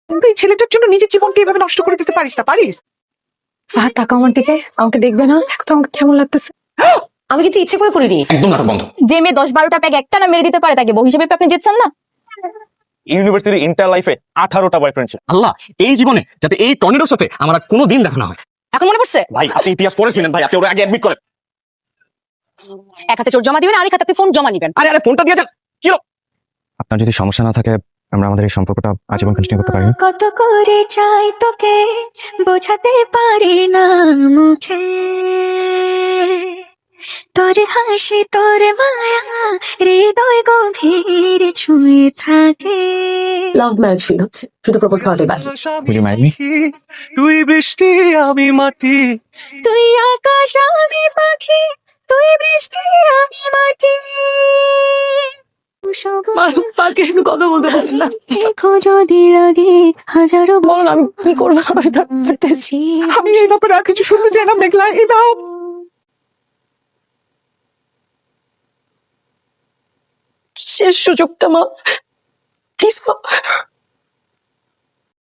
কিন্তু এই ছেলেটার জন্য নিজের জীবনকে এভাবে নষ্ট করে দিতে পারিস না, পারিস? ফাহাদ তাকা আমার দিকে, আমাকে দেখবে না? তো আমাকে কেমন লাগতেছে? আমি কিন্তু ইচ্ছে করে করিনি। একদম নাটক বন্ধ। যে মেয়ে 10-12টা প্যাক একটা না মেরে দিতে পারে তাকে বউ হিসেবে আপনি জিতছেন না। ইউনিভার্সিটির ইন্টার লাইফে 18টা বয়ফ্রেন্ড ছিল। আল্লাহ, এই জীবনে যাতে এই টর্নেডোর সাথে আমার আর কোনোদিন দেখা না হয়। এখন মনে পড়ছে? ভাই আপনি ইতিহাস পড়েছিলেন ভাই, আপনি ওরা আগে অ্যাডমিট করেন। এক হাতে চোর জমা দিবেন, আরেক হাতে ফোন জমা নিবেন। আরে ফোনটা দিয়ে যান। কি হলো? আপনার যদি সমস্যা না থাকে আমরা আমাদের এই সম্পর্কটা আজীবন কন্টিনিউ করতে পারি। কত করে চাই তোকে বোঝাতে পারি না মুখে, তোর হাসি তোর মায়া হৃদয় গভীর ছুঁয়ে থাকে। লাভ ম্যারেজ ফিল হচ্ছে, শুধু প্রপোজ করাটাই বাকি। Will you marry me? তুই বৃষ্টি আমি মাটি। তুই আকাশ আমি পাখি, তুই বৃষ্টি আমি মাটি। পাকে একটু কথা বলতে পারছি না। দেখো যদি লাগে হাজারো বলুন আমি কি করবো, আমি তো পারতেছি। আমি এই ব্যাপারে আর কিছু শুনতে চাই না মেঘলা, এই দাও। শেষ সুযোগটা মা, প্লিজ মা।